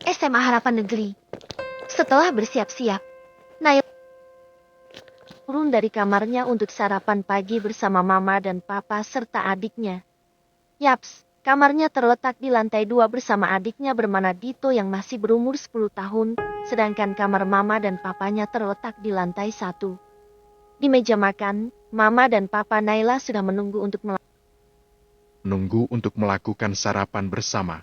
SMA Harapan Negeri. Setelah bersiap-siap, Naila turun dari kamarnya untuk sarapan pagi bersama mama dan papa serta adiknya. Yaps, kamarnya terletak di lantai 2 bersama adiknya bernama Dito yang masih berumur 10 tahun, sedangkan kamar mama dan papanya terletak di lantai 1. Di meja makan, mama dan papa Naila sudah menunggu untuk melakukan sarapan bersama.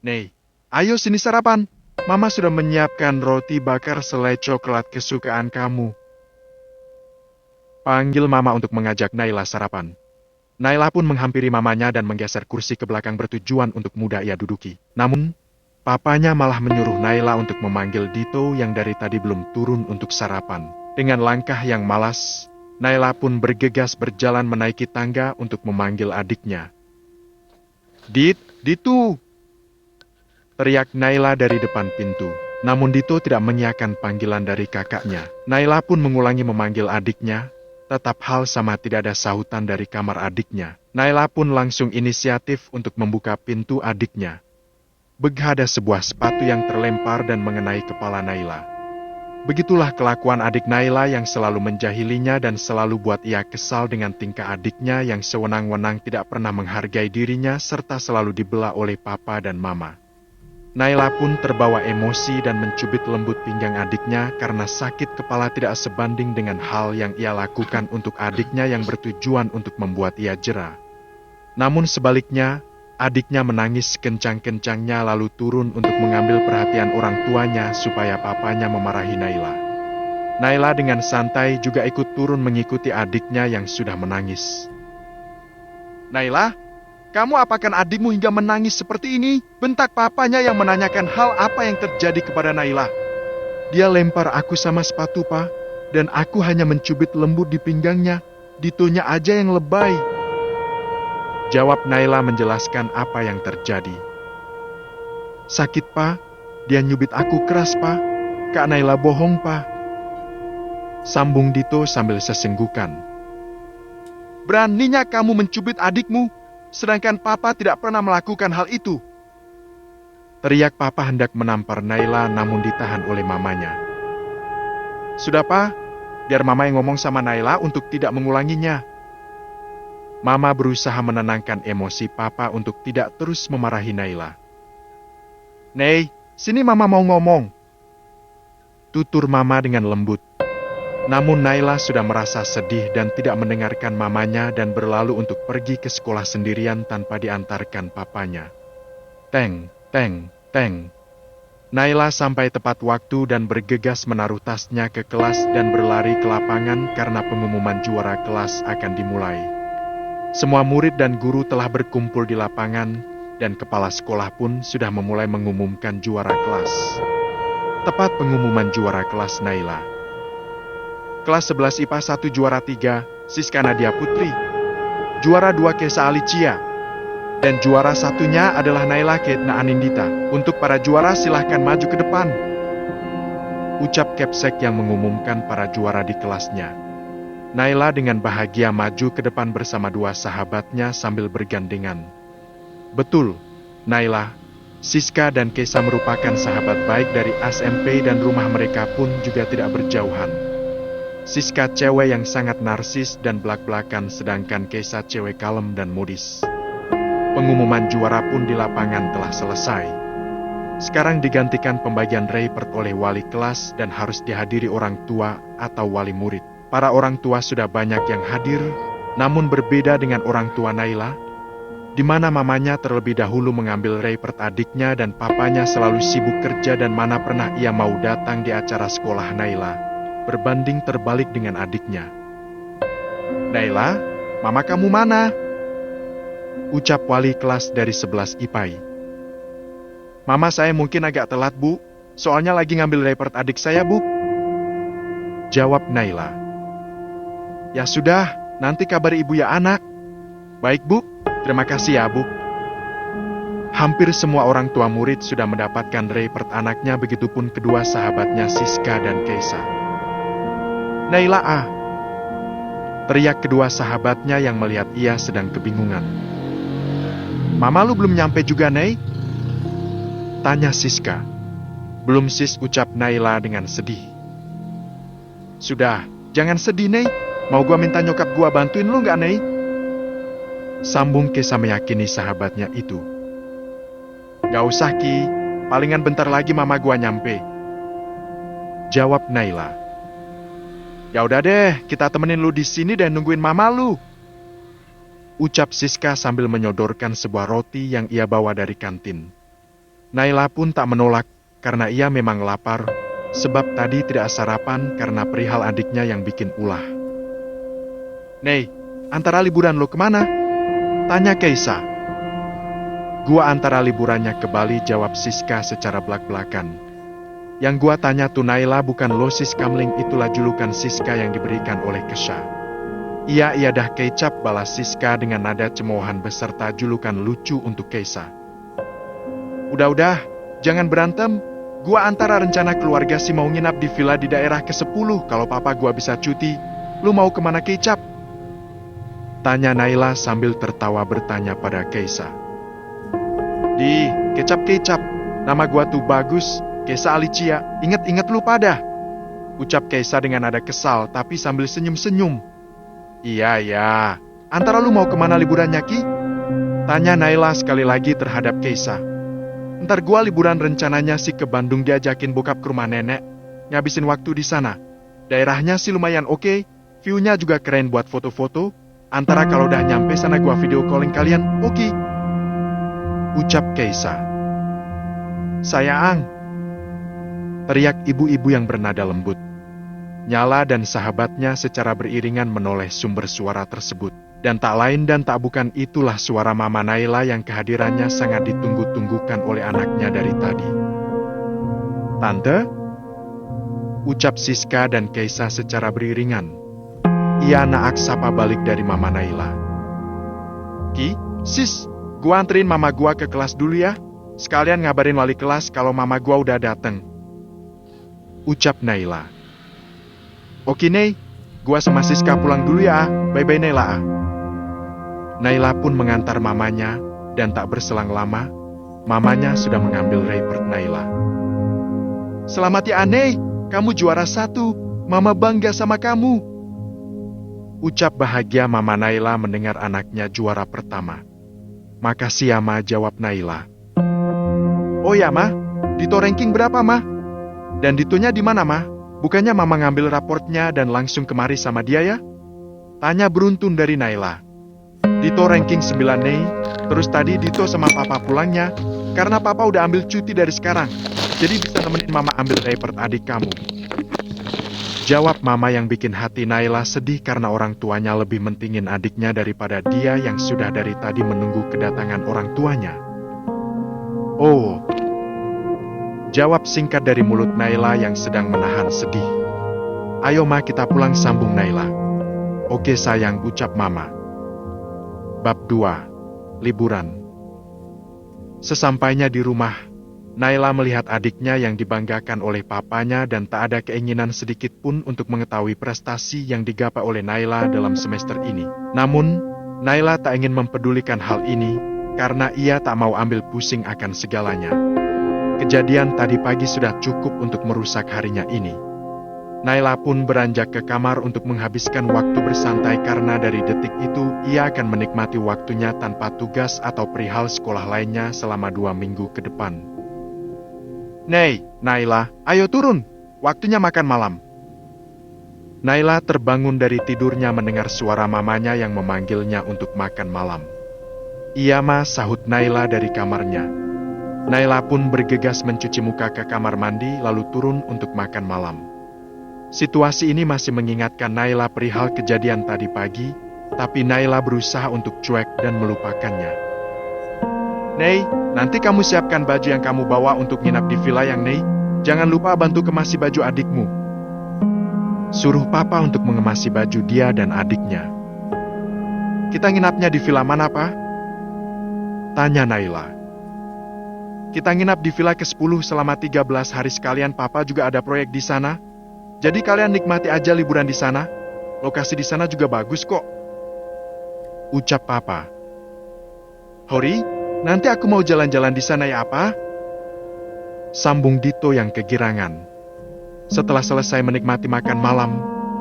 Nei, ayo sini sarapan. Mama sudah menyiapkan roti bakar selai coklat kesukaan kamu. Panggil mama untuk mengajak Naila sarapan. Naila pun menghampiri mamanya dan menggeser kursi ke belakang bertujuan untuk mudah ia duduki. Namun, papanya malah menyuruh Naila untuk memanggil Dito yang dari tadi belum turun untuk sarapan. Dengan langkah yang malas, Naila pun bergegas berjalan menaiki tangga untuk memanggil adiknya. Dito! Teriak Naila dari depan pintu. Namun Dito tidak mengiyakan panggilan dari kakaknya. Naila pun mengulangi memanggil adiknya, tetap hal sama tidak ada sahutan dari kamar adiknya. Naila pun langsung inisiatif untuk membuka pintu adiknya. Ada sebuah sepatu yang terlempar dan mengenai kepala Naila. Begitulah kelakuan adik Naila yang selalu menjahilinya dan selalu buat ia kesal dengan tingkah adiknya yang sewenang-wenang tidak pernah menghargai dirinya serta selalu dibelah oleh papa dan mama. Naila pun terbawa emosi dan mencubit lembut pinggang adiknya karena sakit kepala tidak sebanding dengan hal yang ia lakukan untuk adiknya yang bertujuan untuk membuat ia jera. Namun sebaliknya, adiknya menangis kencang-kencangnya lalu turun untuk mengambil perhatian orang tuanya supaya papanya memarahi Naila. Naila dengan santai juga ikut turun mengikuti adiknya yang sudah menangis. Naila? Kamu apakan adikmu hingga menangis seperti ini? Bentak papanya yang menanyakan hal apa yang terjadi kepada Naila. Dia lempar aku sama sepatu, Pa, dan aku hanya mencubit lembut di pinggangnya. Ditonya aja yang lebay. Jawab Naila menjelaskan apa yang terjadi. Sakit, Pa. Dia nyubit aku keras, Pa. Kak Naila bohong, Pa. Sambung Dito sambil sesenggukan. Beraninya kamu mencubit adikmu? Sedangkan papa tidak pernah melakukan hal itu. Teriak papa hendak menampar Naila namun ditahan oleh mamanya. Sudah, Pa, biar mama yang ngomong sama Naila untuk tidak mengulanginya. Mama berusaha menenangkan emosi papa untuk tidak terus memarahi Naila. Nei, sini mama mau ngomong. Tutur mama dengan lembut. Namun Naila sudah merasa sedih dan tidak mendengarkan mamanya dan berlalu untuk pergi ke sekolah sendirian tanpa diantarkan papanya. Teng, teng, teng. Naila sampai tepat waktu dan bergegas menaruh tasnya ke kelas dan berlari ke lapangan karena pengumuman juara kelas akan dimulai. Semua murid dan guru telah berkumpul di lapangan dan kepala sekolah pun sudah memulai mengumumkan juara kelas. Tepat pengumuman juara kelas Naila. Kelas 11 IPA 1 juara 3, Siska Nadia Putri. Juara 2 Kesa Alicia. Dan juara satunya adalah Naila Ketna Anindita. Untuk para juara silahkan maju ke depan. Ucap Kepsek yang mengumumkan para juara di kelasnya. Naila dengan bahagia maju ke depan bersama dua sahabatnya sambil bergandengan. Betul, Naila, Siska dan Kesa merupakan sahabat baik dari SMP dan rumah mereka pun juga tidak berjauhan. Siska cewek yang sangat narsis dan belak-belakan sedangkan Kesa cewek kalem dan modis. Pengumuman juara pun di lapangan telah selesai. Sekarang digantikan pembagian report oleh wali kelas dan harus dihadiri orang tua atau wali murid. Para orang tua sudah banyak yang hadir, namun berbeda dengan orang tua Naila, di mana mamanya terlebih dahulu mengambil report adiknya dan papanya selalu sibuk kerja dan mana pernah ia mau datang di acara sekolah Naila. Berbanding terbalik dengan adiknya. Naila, mama kamu mana? Ucap wali kelas dari 11 IPAI. Mama saya mungkin agak telat, Bu. Soalnya lagi ngambil report adik saya, Bu. Jawab Naila. Ya sudah, nanti kabari ibu ya anak. Baik, Bu. Terima kasih ya, Bu. Hampir semua orang tua murid sudah mendapatkan report anaknya, begitupun kedua sahabatnya Siska dan Keisa. Naila ah! Teriak kedua sahabatnya yang melihat ia sedang kebingungan. Mama lu belum nyampe juga, Nei? Tanya Siska. Belum sis, ucap Naila dengan sedih. Sudah, jangan sedih, Nei. Mau gua minta nyokap gua bantuin lu nggak, Nei? Sambung Keisa meyakini sahabatnya itu. Gak usah, Ki. Palingan bentar lagi mama gua nyampe. Jawab Naila. Ya udah deh, kita temenin lu di sini dan nungguin mama lu. Ucap Siska sambil menyodorkan sebuah roti yang ia bawa dari kantin. Naila pun tak menolak karena ia memang lapar, sebab tadi tidak sarapan karena perihal adiknya yang bikin ulah. Nei, antara liburan lo kemana? Tanya Keisa. Gua antara liburannya ke Bali, jawab Siska secara belak-belakan. Yang gua tanya tuh Naila bukan lo, sis. Kamling itulah julukan Siska yang diberikan oleh Kesha. Iya dah, kecap, balas Siska dengan nada cemoohan beserta julukan lucu untuk Keisa. Udah, jangan berantem. Gua antara rencana keluarga sih mau nginap di villa di daerah ke-10 kalau papa gua bisa cuti. Lu mau kemana, kecap? Tanya Naila sambil tertawa bertanya pada Keisa. Di, kecap. Nama gua tuh bagus, Keisa Alicia. Ingat lu pada. Ucap Keisa dengan nada kesal tapi sambil senyum-senyum. Iya. Antara lu mau kemana liburannya, Ki? Tanya Naila sekali lagi terhadap Keisa. Ntar gua liburan rencananya sih ke Bandung, diajakin bokap ke rumah nenek. Ngabisin waktu di sana. Daerahnya sih lumayan oke, view-nya juga keren buat foto-foto. Antara kalau udah nyampe sana gua video calling kalian, oke? Ucap Keisa. Sayang, teriak ibu-ibu yang bernada lembut. Nyala dan sahabatnya secara beriringan menoleh sumber suara tersebut. Dan tak lain dan tak bukan itulah suara Mama Naila yang kehadirannya sangat ditunggu-tunggukan oleh anaknya dari tadi. Tante? Ucap Siska dan Keisa secara beriringan. Ia naak sapa balik dari Mama Naila. Ki, sis, gua anterin mama gua ke kelas dulu ya. Sekalian ngabarin wali kelas kalau mama gua udah dateng. Ucap Naila. Oke, Nei, gua sama Siska pulang dulu ya. Bye-bye, Naila. Naila pun mengantar mamanya, dan tak berselang lama, mamanya sudah mengambil raport Naila. Selamat ya, Nei, kamu juara 1, mama bangga sama kamu. Ucap bahagia Mama Naila mendengar anaknya juara pertama. Makasih ya, Ma, jawab Naila. Oh ya, Ma, Dito ranking berapa, Ma? Dan Ditonya di mana, Ma? Bukannya Mama ngambil raportnya dan langsung kemari sama dia ya? Tanya beruntun dari Naila. Dito ranking 9, Nei. Terus tadi Dito sama Papa pulangnya, karena Papa udah ambil cuti dari sekarang. Jadi bisa nemenin Mama ambil raport adik kamu. Jawab Mama yang bikin hati Naila sedih karena orang tuanya lebih mentingin adiknya daripada dia yang sudah dari tadi menunggu kedatangan orang tuanya. Oh. Jawab singkat dari mulut Naila yang sedang menahan sedih. Ayo, Ma, kita pulang, sambung Naila. Oke sayang, ucap Mama. Bab 2. Liburan. Sesampainya di rumah, Naila melihat adiknya yang dibanggakan oleh papanya dan tak ada keinginan sedikit pun untuk mengetahui prestasi yang digapai oleh Naila dalam semester ini. Namun, Naila tak ingin mempedulikan hal ini karena ia tak mau ambil pusing akan segalanya. Kejadian tadi pagi sudah cukup untuk merusak harinya ini. Naila pun beranjak ke kamar untuk menghabiskan waktu bersantai karena dari detik itu ia akan menikmati waktunya tanpa tugas atau perihal sekolah lainnya selama 2 minggu ke depan. Nei, Naila, ayo turun. Waktunya makan malam. Naila terbangun dari tidurnya mendengar suara mamanya yang memanggilnya untuk makan malam. Iya, Ma, sahut Naila dari kamarnya. Naila pun bergegas mencuci muka ke kamar mandi lalu turun untuk makan malam. Situasi ini masih mengingatkan Naila perihal kejadian tadi pagi, tapi Naila berusaha untuk cuek dan melupakannya. Nei, nanti kamu siapkan baju yang kamu bawa untuk nginap di villa yang Nei. Jangan lupa bantu kemasi baju adikmu. Suruh Papa untuk mengemasi baju dia dan adiknya. Kita nginapnya di villa mana, Pa? Tanya Naila. Kita nginap di villa ke-10 selama 13 hari sekalian. Papa juga ada proyek di sana. Jadi kalian nikmati aja liburan di sana. Lokasi di sana juga bagus kok. Ucap Papa. Hori, nanti aku mau jalan-jalan di sana ya, apa? sambung Dito yang kegirangan. Setelah selesai menikmati makan malam,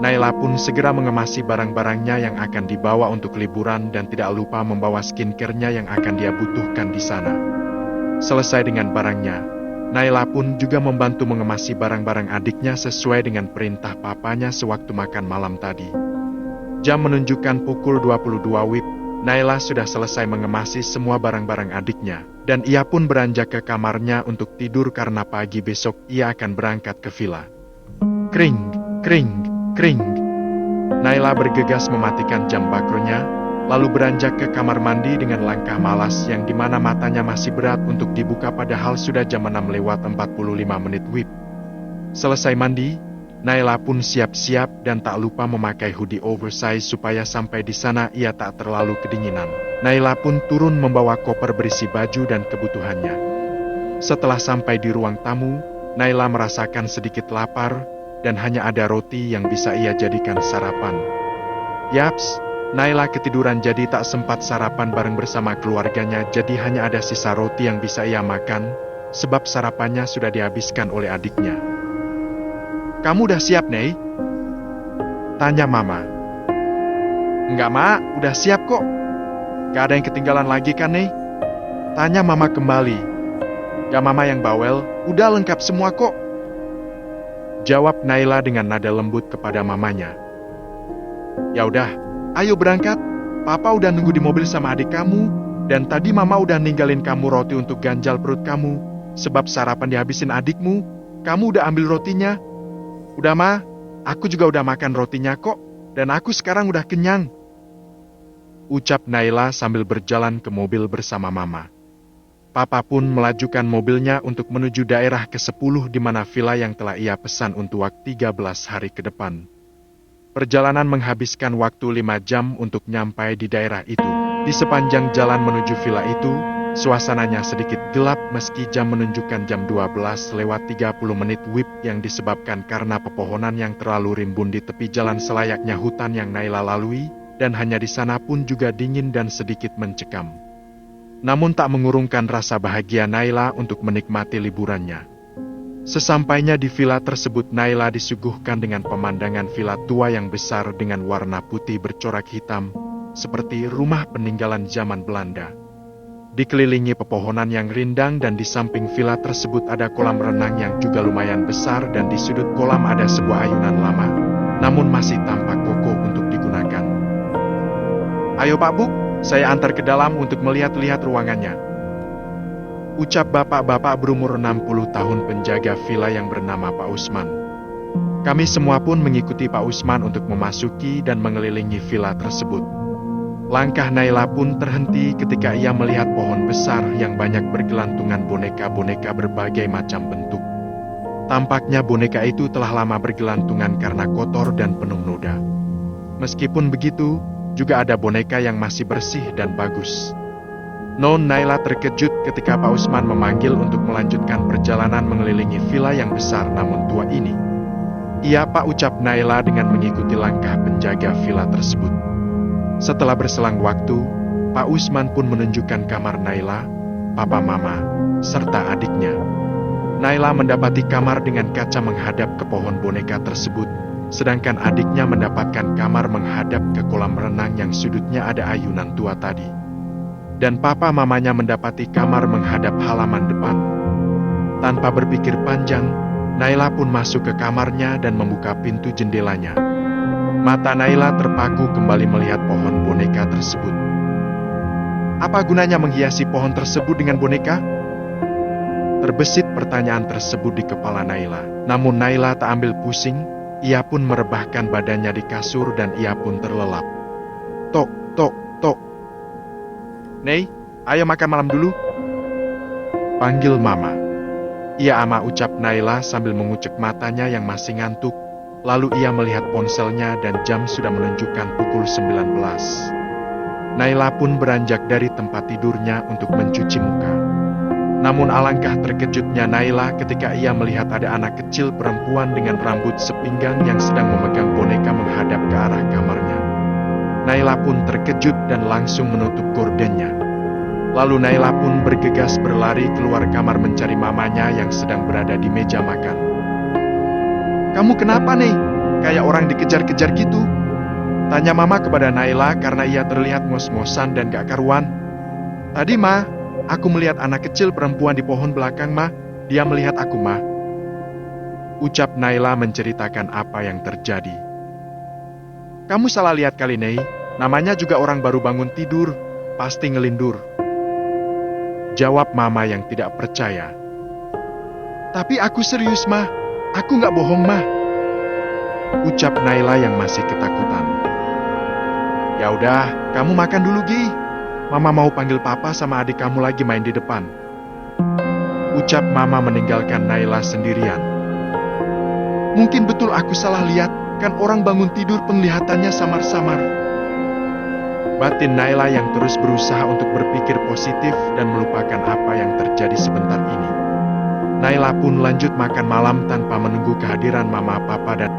Naila pun segera mengemasi barang-barangnya yang akan dibawa untuk liburan dan tidak lupa membawa skincare-nya yang akan dia butuhkan di sana. Selesai dengan barangnya, Naila pun juga membantu mengemasi barang-barang adiknya sesuai dengan perintah papanya sewaktu makan malam tadi. Jam menunjukkan pukul 22 WIB, Naila sudah selesai mengemasi semua barang-barang adiknya, dan ia pun beranjak ke kamarnya untuk tidur karena pagi besok ia akan berangkat ke villa. Kring, kring, kring. Naila bergegas mematikan jam bakronya, lalu beranjak ke kamar mandi dengan langkah malas yang dimana matanya masih berat untuk dibuka padahal sudah jam 6 lewat 45 menit WIB. Selesai mandi, Naila pun siap-siap dan tak lupa memakai hoodie oversize supaya sampai di sana ia tak terlalu kedinginan. Naila pun turun membawa koper berisi baju dan kebutuhannya. Setelah sampai di ruang tamu, Naila merasakan sedikit lapar dan hanya ada roti yang bisa ia jadikan sarapan. Yaps, Naila ketiduran jadi tak sempat sarapan bareng bersama keluarganya, jadi hanya ada sisa roti yang bisa ia makan, sebab sarapannya sudah dihabiskan oleh adiknya. "Kamu udah siap, Nei?" tanya Mama. "Enggak, Ma, udah siap kok. Gak ada yang ketinggalan lagi kan, Nei?" tanya Mama kembali. "Gak Mama yang bawel, udah lengkap semua kok," jawab Naila dengan nada lembut kepada mamanya. "Ya udah, ayo berangkat. Papa udah nunggu di mobil sama adik kamu, dan tadi Mama udah ninggalin kamu roti untuk ganjal perut kamu, sebab sarapan dihabisin adikmu. Kamu udah ambil rotinya?" "Udah, Ma, aku juga udah makan rotinya kok, dan aku sekarang udah kenyang," ucap Naila sambil berjalan ke mobil bersama Mama. Papa pun melajukan mobilnya untuk menuju daerah ke-10 di mana villa yang telah ia pesan untuk waktu 13 hari ke depan. Perjalanan menghabiskan waktu 5 jam untuk nyampai di daerah itu. Di sepanjang jalan menuju villa itu, suasananya sedikit gelap meski jam menunjukkan jam 12 lewat 30 menit WIB yang disebabkan karena pepohonan yang terlalu rimbun di tepi jalan selayaknya hutan yang Naila lalui, dan hanya di sana pun juga dingin dan sedikit mencekam. Namun tak mengurungkan rasa bahagia Naila untuk menikmati liburannya. Sesampainya di villa tersebut, Naila disuguhkan dengan pemandangan villa tua yang besar dengan warna putih bercorak hitam, seperti rumah peninggalan zaman Belanda. Dikelilingi pepohonan yang rindang dan di samping villa tersebut ada kolam renang yang juga lumayan besar dan di sudut kolam ada sebuah ayunan lama, namun masih tampak kokoh untuk digunakan. "Ayo Pak Buk, saya antar ke dalam untuk melihat-lihat ruangannya," ucap bapak-bapak berumur 60 tahun penjaga villa yang bernama Pak Usman. Kami semua pun mengikuti Pak Usman untuk memasuki dan mengelilingi villa tersebut. Langkah Naila pun terhenti ketika ia melihat pohon besar yang banyak bergelantungan boneka-boneka berbagai macam bentuk. Tampaknya boneka itu telah lama bergelantungan karena kotor dan penuh noda. Meskipun begitu, juga ada boneka yang masih bersih dan bagus. Non Naila terkejut ketika Pak Usman memanggil untuk melanjutkan perjalanan mengelilingi villa yang besar namun tua ini. "Iya Pak," ucap Naila dengan mengikuti langkah penjaga villa tersebut. Setelah berselang waktu, Pak Usman pun menunjukkan kamar Naila, Papa Mama, serta adiknya. Naila mendapati kamar dengan kaca menghadap ke pohon boneka tersebut, sedangkan adiknya mendapatkan kamar menghadap ke kolam renang yang sudutnya ada ayunan tua tadi. Dan Papa Mamanya mendapati kamar menghadap halaman depan. Tanpa berpikir panjang, Naila pun masuk ke kamarnya dan membuka pintu jendelanya. Mata Naila terpaku kembali melihat pohon boneka tersebut. "Apa gunanya menghiasi pohon tersebut dengan boneka?" Terbesit pertanyaan tersebut di kepala Naila. Namun Naila tak ambil pusing, ia pun merebahkan badannya di kasur dan ia pun terlelap. "Tok, tok, tok. Nei, ayo makan malam dulu," panggil Mama. "Iya Ama," ucap Naila sambil mengucek matanya yang masih ngantuk. Lalu ia melihat ponselnya dan jam sudah menunjukkan pukul 19. Naila pun beranjak dari tempat tidurnya untuk mencuci muka. Namun alangkah terkejutnya Naila ketika ia melihat ada anak kecil perempuan dengan rambut sepinggang yang sedang memegang boneka menghadap ke arah kamarnya. Naila pun terkejut dan langsung menutup gordennya. Lalu Naila pun bergegas berlari keluar kamar mencari mamanya yang sedang berada di meja makan. "Kamu kenapa nih? Kayak orang dikejar-kejar gitu?" tanya mama kepada Naila karena ia terlihat ngos-ngosan dan gak karuan. "Tadi, Ma, aku melihat anak kecil perempuan di pohon belakang, Ma. Dia melihat aku, Ma," ucap Naila menceritakan apa yang terjadi. "Kamu salah lihat kali, Nei. Namanya juga orang baru bangun tidur. Pasti ngelindur," jawab mama yang tidak percaya. "Tapi aku serius, Ma. Aku gak bohong, Ma," ucap Naila yang masih ketakutan. "Ya udah, kamu makan dulu, Gi. Mama mau panggil papa sama adik kamu lagi main di depan," ucap mama meninggalkan Naila sendirian. "Mungkin betul aku salah lihat, kan orang bangun tidur penglihatannya samar-samar," batin Naila yang terus berusaha untuk berpikir positif dan melupakan apa yang terjadi sebentar ini. Naila pun lanjut makan malam tanpa menunggu kehadiran mama, papa, dan